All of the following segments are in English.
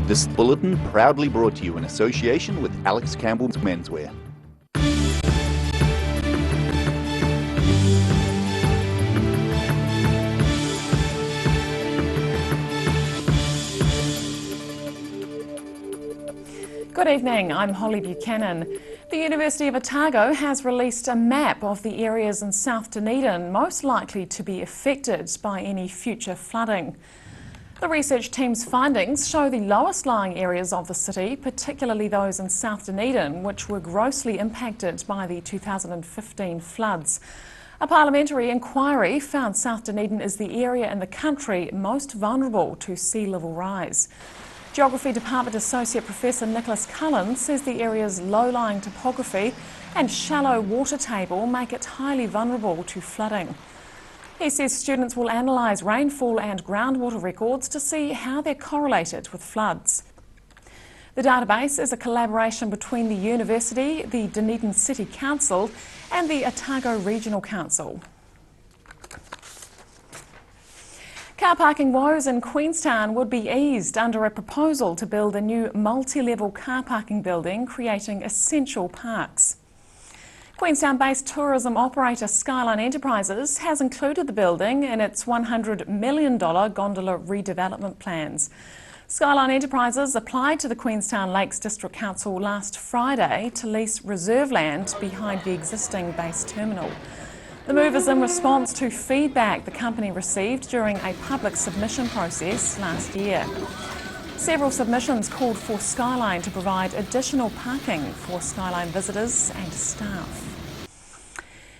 This bulletin proudly brought to you in association with Alex Campbell's Menswear. Good evening, I'm Holly Buchanan. The University of Otago has released a map of the areas in South Dunedin most likely to be affected by any future flooding. The research team's findings show the lowest lying areas of the city, particularly those in South Dunedin, which were grossly impacted by the 2015 floods. A parliamentary inquiry found South Dunedin is the area in the country most vulnerable to sea level rise. Geography Department Associate Professor Nicholas Cullen says the area's low-lying topography and shallow water table make it highly vulnerable to flooding. He says students will analyse rainfall and groundwater records to see how they're correlated with floods. The database is a collaboration between the university, the Dunedin City Council and the Otago Regional Council. Car parking woes in Queenstown would be eased under a proposal to build a new multi-level car parking building creating essential parks. Queenstown-based tourism operator Skyline Enterprises has included the building in its $100 million gondola redevelopment plans. Skyline Enterprises applied to the Queenstown Lakes District Council last Friday to lease reserve land behind the existing base terminal. The move is in response to feedback the company received during a public submission process last year. Several submissions called for Skyline to provide additional parking for Skyline visitors and staff.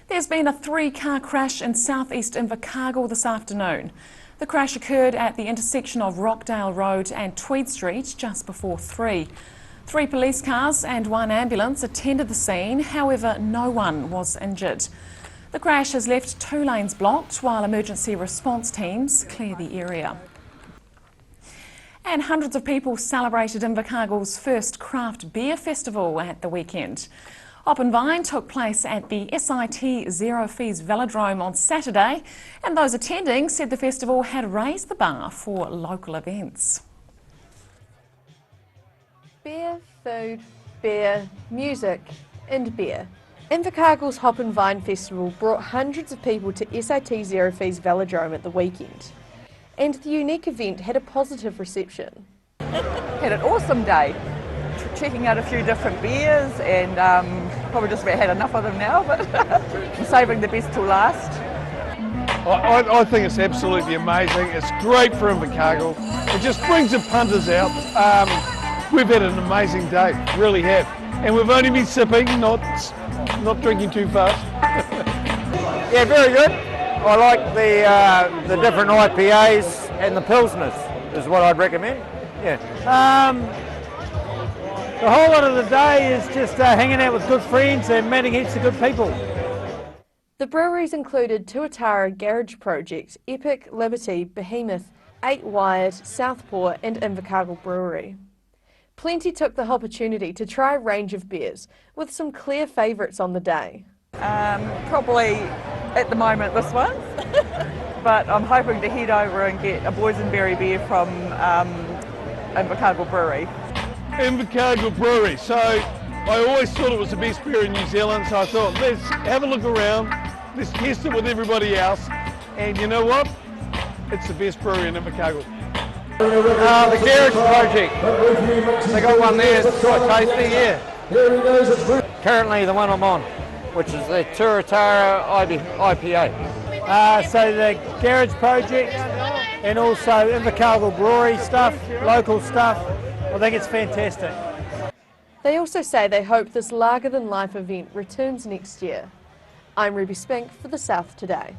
There's been a 3-car crash in southeast Invercargill this afternoon. The crash occurred at the intersection of Rockdale Road and Tweed Street just before 3. 3 police cars and 1 ambulance attended the scene, however no one was injured. The crash has left 2 lanes blocked while emergency response teams clear the area. And hundreds of people celebrated Invercargill's first craft beer festival at the weekend. Hop and Vine took place at the SIT Zero Fees Velodrome on Saturday, and those attending said the festival had raised the bar for local events. Beer, food, beer, music and beer. Invercargill's Hop and Vine Festival brought hundreds of people to SIT Zero Fees Velodrome at the weekend, and the unique event had a positive reception. Had an awesome day, checking out a few different beers and probably just about had enough of them now, but I'm saving the best till last. I think it's absolutely amazing. It's great for Invercargill. It just brings the punters out. We've had an amazing day, really have. And we've only been sipping, not drinking too fast. Yeah, very good. I like the different IPAs and the Pilsners is what I'd recommend. Yeah. The whole lot of the day is just hanging out with good friends and meeting heaps of good people. The breweries included Tuatara Garage Project, Epic, Liberty, Behemoth, 8 Wired, Southport and Invercargill Brewery. Plenty took the opportunity to try a range of beers, with some clear favourites on the day. Probably at the moment this one, but I'm hoping to head over and get a boysenberry beer from Invercargill Brewery. Invercargill Brewery. So I always thought it was the best beer in New Zealand, so I thought let's have a look around, let's test it with everybody else, and you know what? It's the best brewery in Invercargill. The Garage Project. They got one there, it's quite tasty, yeah. Currently the one I'm on, which is the Tuatara IPA. So the Garage Project and also Invercargill Brewery stuff, local stuff, I think it's fantastic. They also say they hope this Lager Than Life event returns next year. I'm Ruby Spink for The South Today.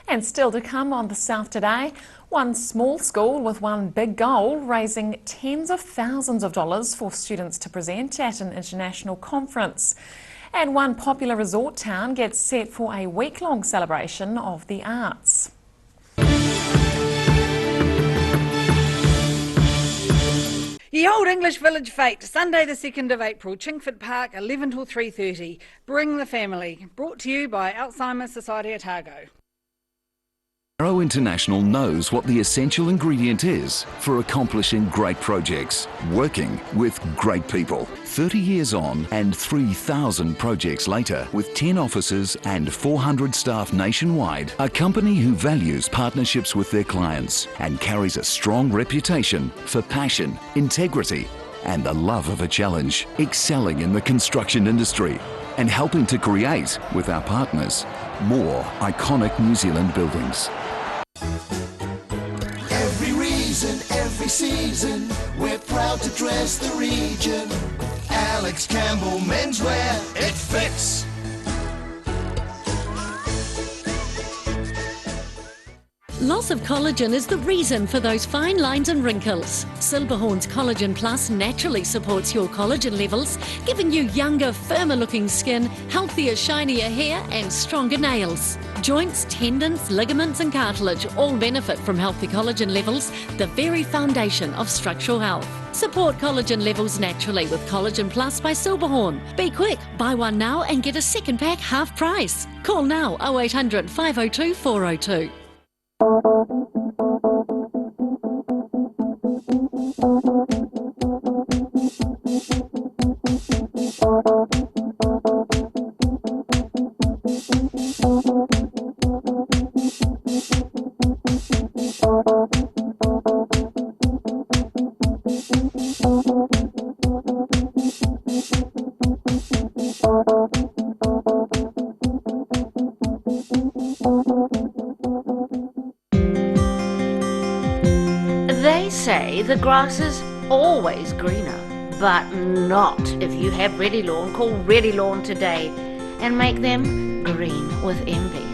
And still to come on The South Today, one small school with one big goal, raising tens of thousands of dollars for students to present at an international conference. And one popular resort town gets set for a week-long celebration of the arts. Ye Olde English Village Fete, Sunday the 2nd of April, Chingford Park, 11 till 3:30. Bring the family. Brought to you by Alzheimer's Society Otago. Arrow International knows what the essential ingredient is for accomplishing great projects, working with great people. 30 years on and 3,000 projects later, with 10 offices and 400 staff nationwide, a company who values partnerships with their clients and carries a strong reputation for passion, integrity, and the love of a challenge, excelling in the construction industry and helping to create, with our partners, more iconic New Zealand buildings. Every reason, every season, we're proud to dress the region. Alex Campbell Menswear, it fits. Loss of collagen is the reason for those fine lines and wrinkles. Silberhorn's Collagen Plus naturally supports your collagen levels, giving you younger, firmer looking skin, healthier, shinier hair and stronger nails. Joints, tendons, ligaments and cartilage all benefit from healthy collagen levels, the very foundation of structural health. Support collagen levels naturally with Collagen Plus by Silberhorn. Be quick, buy one now and get a second pack half price. Call now 0800 502 402. They say the grass is always greener, but not if you have Ready Lawn. Call Ready Lawn today and make them green with envy.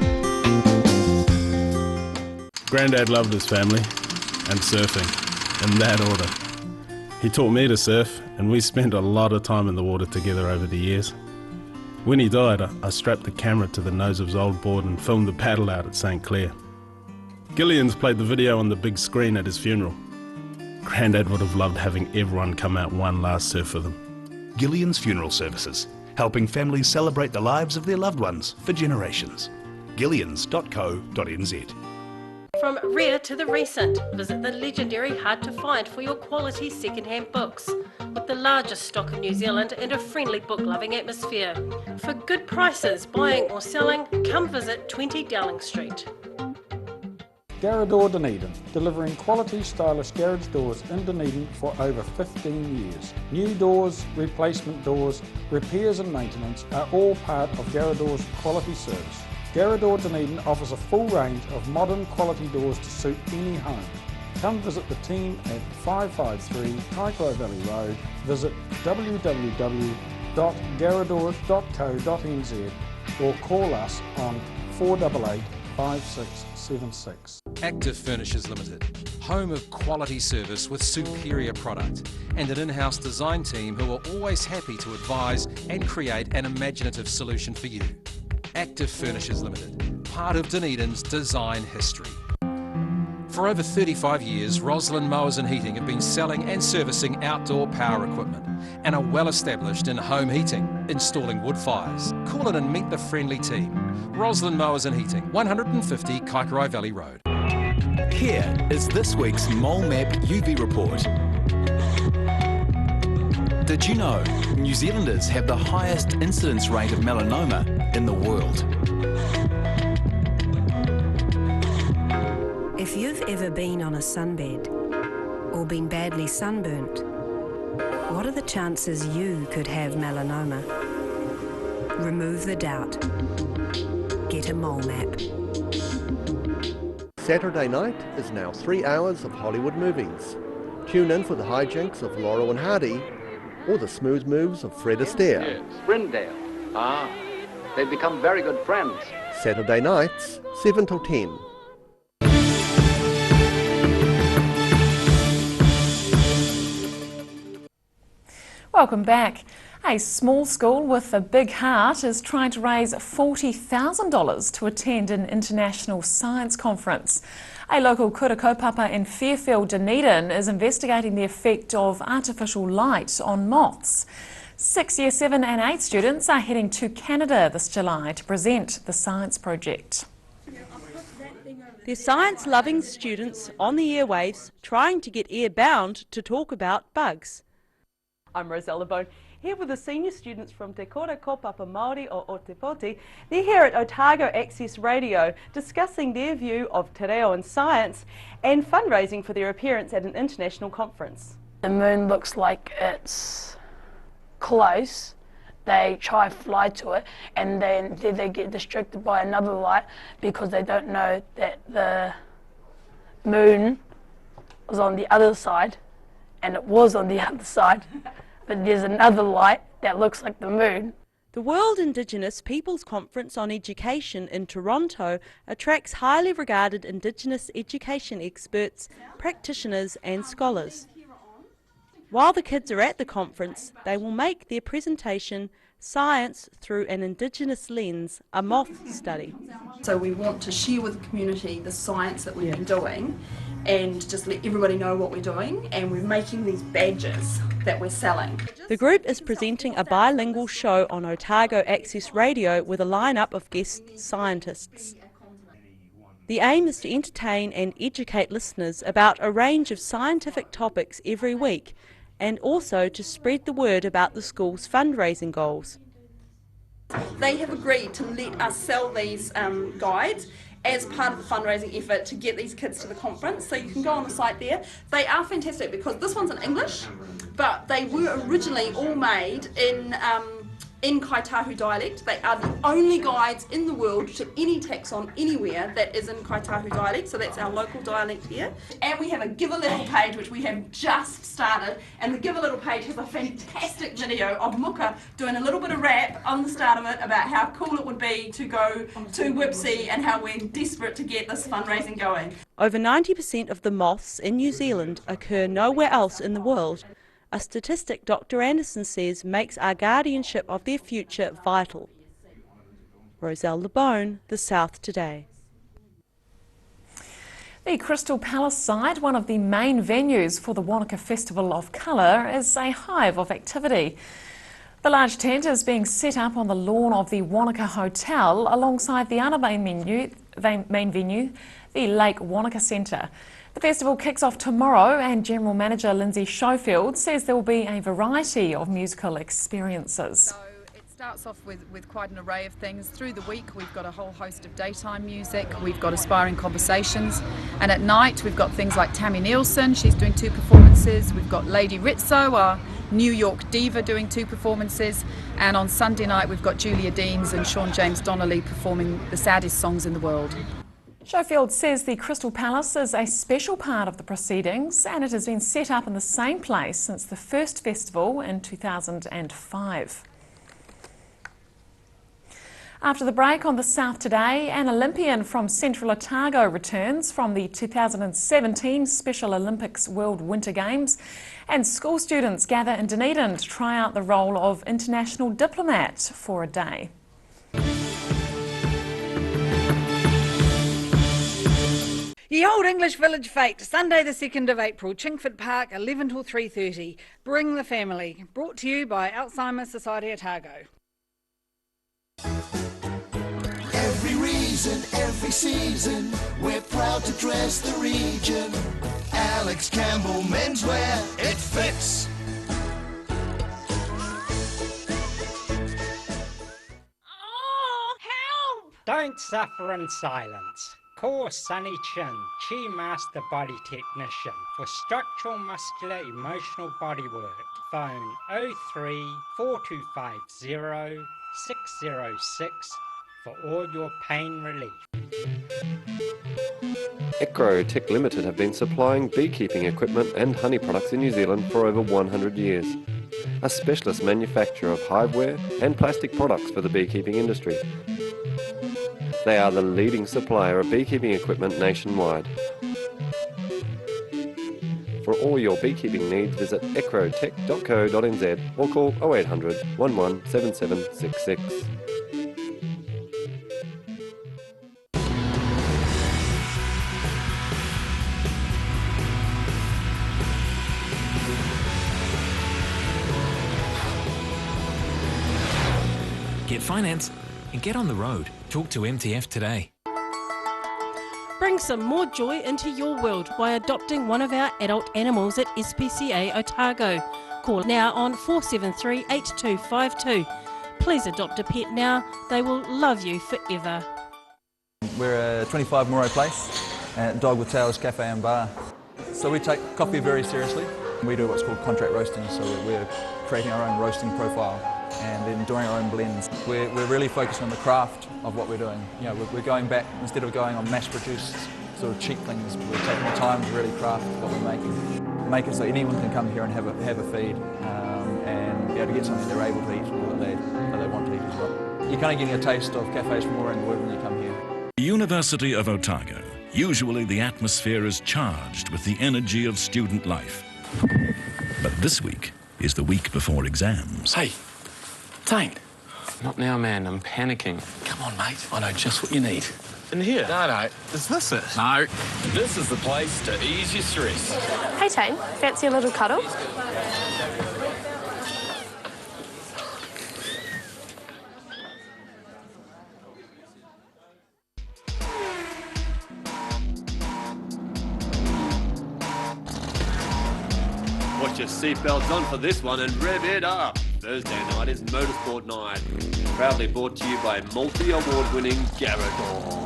Grandad loved his family and surfing, in that order. He taught me to surf, and we spent a lot of time in the water together over the years. When he died, I strapped the camera to the nose of his old board and filmed the paddle out at St. Clair. Gillian's played the video on the big screen at his funeral. Grandad would have loved having everyone come out one last surf with him. Gillian's Funeral Services, helping families celebrate the lives of their loved ones for generations. Gillians.co.nz. From rare to the recent, visit the legendary Hard to Find for your quality second-hand books. With the largest stock in New Zealand and a friendly book-loving atmosphere. For good prices, buying or selling, come visit 20 Dowling Street. Garrador Dunedin, delivering quality stylish garage doors in Dunedin for over 15 years. New doors, replacement doors, repairs and maintenance are all part of Garrador's quality service. Garrador Dunedin offers a full range of modern quality doors to suit any home. Come visit the team at 553 Kaikoura Valley Road. Visit www.garrador.co.nz or call us on 488 5676. Active Furnishers Limited, home of quality service with superior product and an in-house design team who are always happy to advise and create an imaginative solution for you. Active Furnishers Limited, part of Dunedin's design history. For over 35 years, Roslyn Mowers and Heating have been selling and servicing outdoor power equipment and are well established in home heating, installing wood fires. Call in and meet the friendly team. Roslyn Mowers and Heating, 150 Kaikoura Valley Road. Here is this week's Mole Map UV report. Did you know New Zealanders have the highest incidence rate of melanoma in the world? If you've ever been on a sunbed or been badly sunburnt, what are the chances you could have melanoma? Remove the doubt. Get a mole map. Saturday night is now 3 hours of Hollywood movies. Tune in for the hijinks of Laurel and Hardy or the smooth moves of Fred Astaire. Sprindale. They've become very good friends. Saturday nights, 7 till 10. Welcome back. A small school with a big heart is trying to raise $40,000 to attend an international science conference. A local kura kaupapa in Fairfield, Dunedin is investigating the effect of artificial light on moths. 6 Year 7 and 8 students are heading to Canada this July to present the science project. They're science-loving students on the airwaves trying to get airbound to talk about bugs. I'm Rosella Bone, here with the senior students from Te Kora Kopapa Māori o Otepoti. They're here at Otago Access Radio discussing their view of te reo and science and fundraising for their appearance at an international conference. The moon looks like it's close. They try to fly to it and then they get distracted by another light because they don't know that the moon was on the other side, and it was on the other side, but there's another light that looks like the moon. The World Indigenous Peoples Conference on Education in Toronto attracts highly regarded Indigenous education experts, practitioners and scholars. While the kids are at the conference, they will make their presentation Science Through an Indigenous Lens, a moth study. So we want to share with the community the science that we've been doing and just let everybody know what we're doing, and we're making these badges that we're selling. The group is presenting a bilingual show on Otago Access Radio with a lineup of guest scientists. The aim is to entertain and educate listeners about a range of scientific topics every week, and also to spread the word about the school's fundraising goals. They have agreed to let us sell these guides as part of the fundraising effort to get these kids to the conference. So you can go on the site there. They are fantastic because this one's in English, but they were originally all made in Kaitahu dialect. They are the only guides in the world to any taxon anywhere that is in Kaitahu dialect, so that's our local dialect here. And we have a Give a Little page which we have just started, and the Give a Little page has a fantastic video of Muka doing a little bit of rap on the start of it about how cool it would be to go to Whipsy and how we're desperate to get this fundraising going. Over 90% of the moths in New Zealand occur nowhere else in the world, a statistic Dr. Anderson says makes our guardianship of their future vital. Roselle LeBone, The South Today. The Crystal Palace site, one of the main venues for the Wanaka Festival of Colour, is a hive of activity. The large tent is being set up on the lawn of the Wanaka Hotel alongside the other main venue, the Lake Wanaka Centre. The festival kicks off tomorrow, and General Manager Lindsay Schofield says there will be a variety of musical experiences. So it starts off with quite an array of things. Through the week we've got a whole host of daytime music, we've got Aspiring Conversations, and at night we've got things like Tammy Nielsen, she's doing 2 performances, we've got Lady Rizzo, our New York diva, doing 2 performances, and on Sunday night we've got Julia Deans and Sean James Donnelly performing the saddest songs in the world. Schofield says the Crystal Palace is a special part of the proceedings, and it has been set up in the same place since the first festival in 2005. After the break on The South Today, an Olympian from Central Otago returns from the 2017 Special Olympics World Winter Games, and school students gather in Dunedin to try out the role of international diplomat for a day. Ye Old English Village Fete, Sunday the 2nd of April, Chingford Park, 11 till 3:30. Bring the family. Brought to you by Alzheimer's Society Otago. Every reason, every season, we're proud to dress the region. Alex Campbell Menswear, it fits. Oh, help! Don't suffer in silence. Call Sunny Chin, Chi Master Body Technician, for structural, muscular, emotional bodywork. Phone 03 4250 606 for all your pain relief. Ecrotech Limited have been supplying beekeeping equipment and honey products in New Zealand for over 100 years. A specialist manufacturer of hiveware and plastic products for the beekeeping industry. They are the leading supplier of beekeeping equipment nationwide. For all your beekeeping needs, visit ecrotech.co.nz or call 0800 11 7766. Get finance and get on the road. Talk to MTF today. Bring Bring some more joy into your world by adopting one of our adult animals at SPCA Otago. Call now on 473 8252. Please adopt a pet now, they will love you forever. We're a 25 Moreau Place at Dog with Tails Cafe and Bar. So we take coffee very seriously. We do what's called contract roasting, so we're creating our own roasting profile and then doing our own blends. We're really focusing on the craft of what we're doing. You know, we're going back, instead of going on mass-produced sort of cheap things, we're taking the time to really craft what we're making. Make it so anyone can come here and have a feed and be able to get something they're able to eat or that they want to eat as well. You're kind of getting a taste of cafes from all around the world when you come here. The University of Otago. Usually the atmosphere is charged with the energy of student life. But this week is the week before exams. Hey, Dane. Not now, man. I'm panicking. Come on, mate. I know just what you need. In here? No. Is this it? No. This is the place to ease your stress. Hey, Tane. Fancy a little cuddle? Put your seatbelts on for this one and rev it up. Thursday night is Motorsport Night. Proudly brought to you by multi-award winning Garador.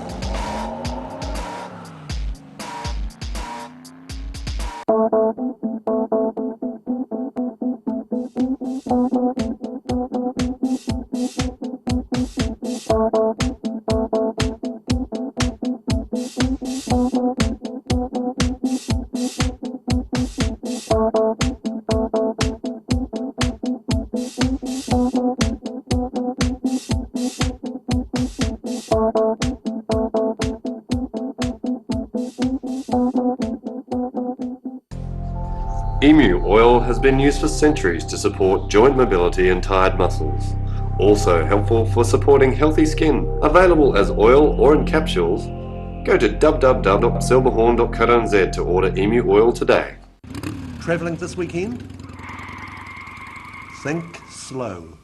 Emu oil has been used for centuries to support joint mobility and tired muscles. Also helpful for supporting healthy skin. Available as oil or in capsules. Go to www.silverhorn.co.nz to order emu oil today. Travelling this weekend? Think slow.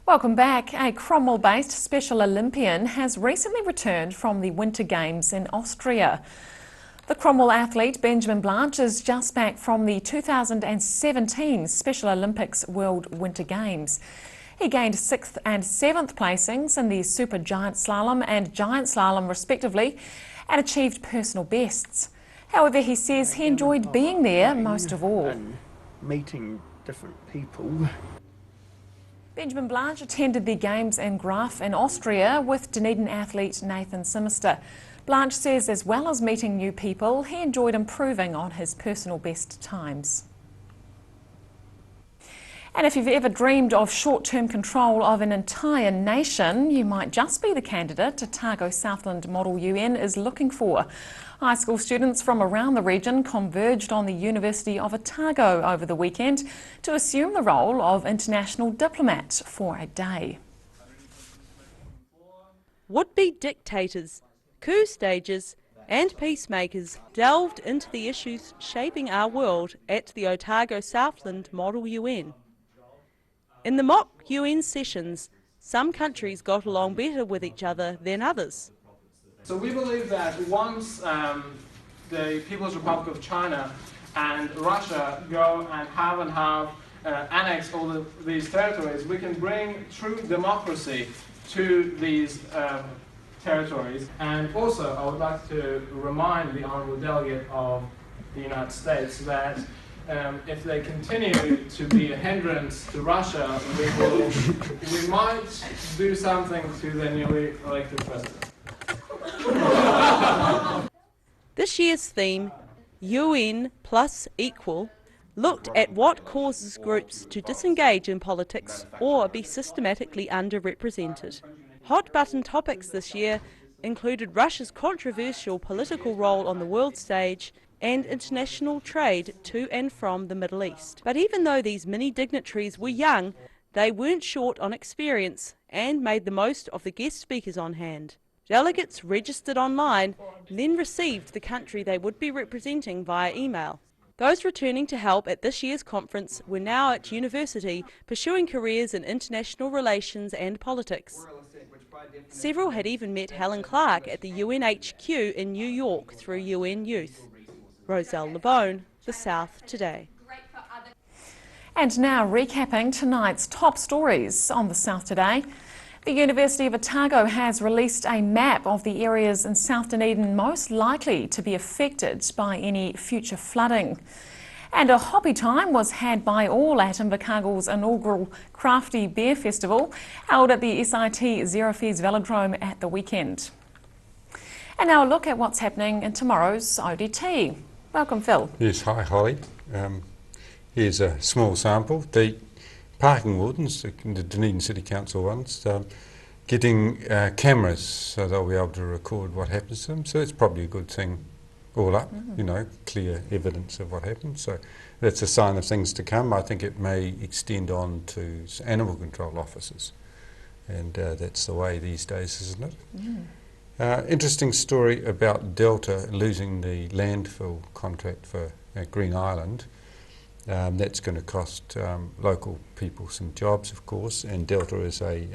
Welcome back. A Cromwell-based Special Olympian has recently returned from the Winter Games in Austria. The Cromwell athlete Benjamin Blanch is just back from the 2017 Special Olympics World Winter Games. He gained 6th and 7th placings in the Super Giant Slalom and Giant Slalom respectively and achieved personal bests. However, he says he enjoyed being there most of all. And meeting different people. Benjamin Blanch attended the Games in Graf in Austria with Dunedin athlete Nathan Simister. Blanch says as well as meeting new people, he enjoyed improving on his personal best times. And if you've ever dreamed of short-term control of an entire nation, you might just be the candidate Otago Southland Model UN is looking for. High school students from around the region converged on the University of Otago over the weekend to assume the role of international diplomat for a day. Would-be dictators, coup stagers and peacemakers delved into the issues shaping our world at the Otago Southland Model UN. In the mock UN sessions, some countries got along better with each other than others. So we believe that once the People's Republic of China and Russia go and have annex all these territories, we can bring true democracy to these territories. And also, I would like to remind the Honourable Delegate of the United States that if they continue to be a hindrance to Russia, we might do something to the newly elected president. This year's theme, UN plus equal, looked at what causes groups to disengage in politics or be systematically underrepresented. Hot-button topics this year included Russia's controversial political role on the world stage and international trade to and from the Middle East. But even though these mini dignitaries were young, they weren't short on experience and made the most of the guest speakers on hand. Delegates registered online, then received the country they would be representing via email. Those returning to help at this year's conference were now at university pursuing careers in international relations and politics. Several had even met Helen Clark at the UNHQ in New York through UN Youth. Roselle Lebone, The South Today. And now recapping tonight's top stories on The South Today. The University of Otago has released a map of the areas in South Dunedin most likely to be affected by any future flooding. And a hoppy time was had by all at Invercargill's inaugural Crafty Beer Festival, held at the SIT Zero Fees Velodrome at the weekend. And now a look at what's happening in tomorrow's ODT. Welcome, Phil. Yes, hi Holly. Here's a small sample. The parking wardens, the Dunedin City Council ones, getting cameras so they'll be able to record what happens to them. So it's probably a good thing all up, you know, clear evidence of what happens. So that's a sign of things to come. I think it may extend on to animal control officers. And that's the way these days, isn't it? Interesting story about Delta losing the landfill contract for Green Island. That's going to cost local people some jobs, of course, and Delta is a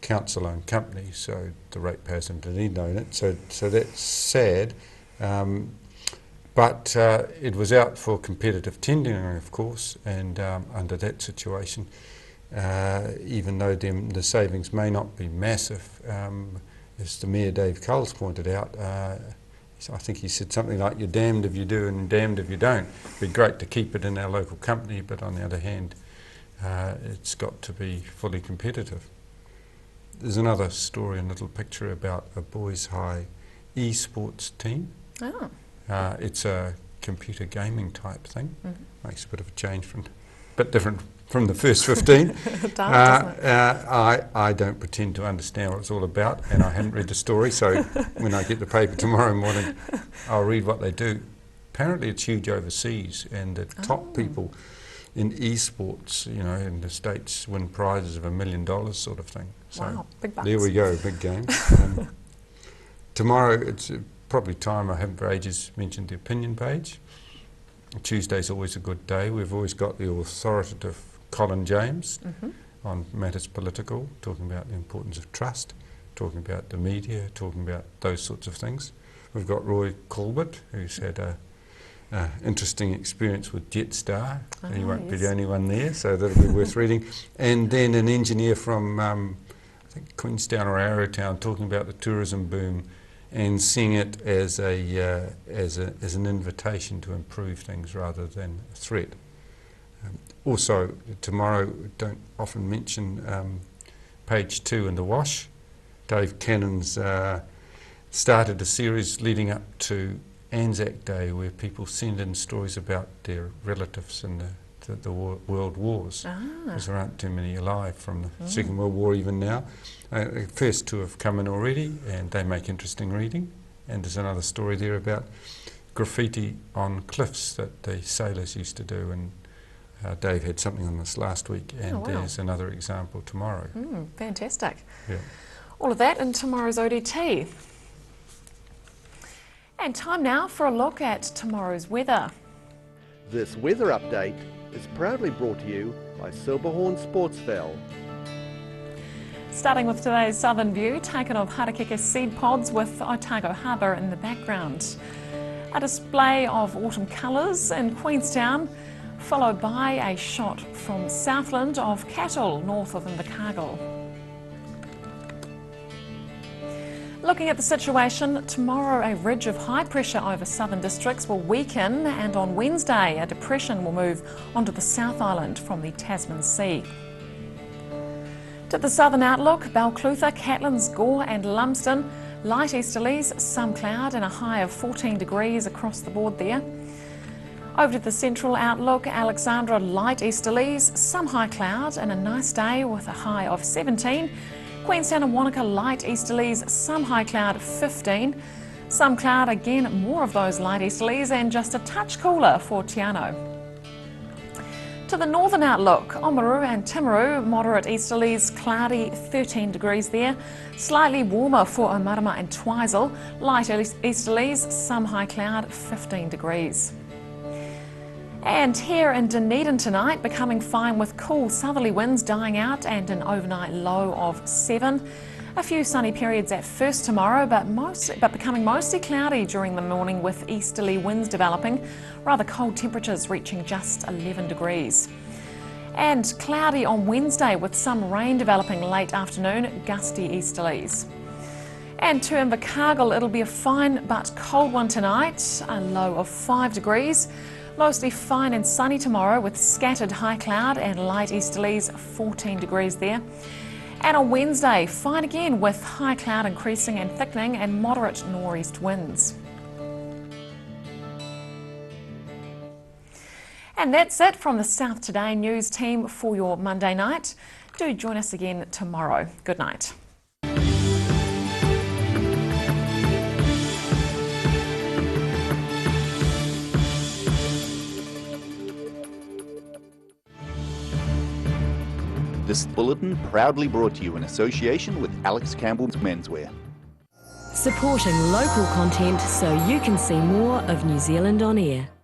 council-owned company, so the ratepayers in Dunedin own it, so that's sad. But it was out for competitive tendering, of course, and under that situation, even though the savings may not be massive, as the Mayor Dave Culls pointed out, I think he said something like, you're damned if you do and damned if you don't. It'd be great to keep it in our local company, but on the other hand, it's got to be fully competitive. There's another story, a little picture about a boys' high esports team. Oh. It's a computer gaming type thing. Makes a bit of a change bit different from the first 15. It does, doesn't it? I don't pretend to understand what it's all about, and I haven't read the story, so when I get the paper tomorrow morning, I'll read what they do. Apparently it's huge overseas, and the top people in esports, you know, in the States win prizes of $1 million sort of thing. So wow, big bucks. There we go, big game. Tomorrow, it's probably time, I haven't for ages mentioned the opinion page. Tuesday's always a good day. We've always got the authoritative Colin James on matters political, talking about the importance of trust, talking about the media, talking about those sorts of things. We've got Roy Colbert, who's had a interesting experience with Jetstar. He won't be the only one there, so that'll be worth reading. And then an engineer from, I think, Queenstown or Arrowtown, talking about the tourism boom and seeing it as an invitation to improve things rather than a threat. Also, tomorrow, don't often mention page 2 in the Wash. Dave Cannon's started a series leading up to Anzac Day where people send in stories about their relatives in the world wars, because there aren't too many alive from the Second World War even now. The first 2 have come in already, and they make interesting reading. And there's another story there about graffiti on cliffs that the sailors used to do, and Dave had something on this last week, and there's another example tomorrow. Fantastic. Yeah. All of that in tomorrow's ODT. And time now for a look at tomorrow's weather. This weather update is proudly brought to you by Silverhorn Sportsfell. Starting with today's southern view, taken of Harakeka seed pods with Otago Harbour in the background. A display of autumn colours in Queenstown, followed by a shot from Southland of cattle north of Invercargill. Looking at the situation, tomorrow a ridge of high pressure over southern districts will weaken, and on Wednesday a depression will move onto the South Island from the Tasman Sea. To the southern outlook, Balclutha, Catlins, Gore and Lumsden, light easterlies, some cloud and a high of 14 degrees across the board there. Over to the central outlook, Alexandra, light easterlies, some high cloud and a nice day with a high of 17. Queenstown and Wanaka, light easterlies, some high cloud, 15. Some cloud, again more of those light easterlies, and just a touch cooler for Tiano. To the northern outlook, Oamaru and Timaru, moderate easterlies, cloudy, 13 degrees there. Slightly warmer for Omarama and Twizel, light easterlies, some high cloud, 15 degrees. And here in Dunedin tonight, becoming fine with cool southerly winds dying out and an overnight low of 7. A few sunny periods at first tomorrow, but becoming mostly cloudy during the morning with easterly winds developing. Rather cold temperatures reaching just 11 degrees. And cloudy on Wednesday with some rain developing late afternoon, gusty easterlies. And to Invercargill, it'll be a fine but cold one tonight, a low of 5 degrees. Mostly fine and sunny tomorrow with scattered high cloud and light easterlies, 14 degrees there. And on Wednesday, fine again with high cloud increasing and thickening and moderate nor'east winds. And that's it from the South Today news team for your Monday night. Do join us again tomorrow. Good night. This bulletin proudly brought to you in association with Alex Campbell's Menswear. Supporting local content so you can see more of New Zealand on air.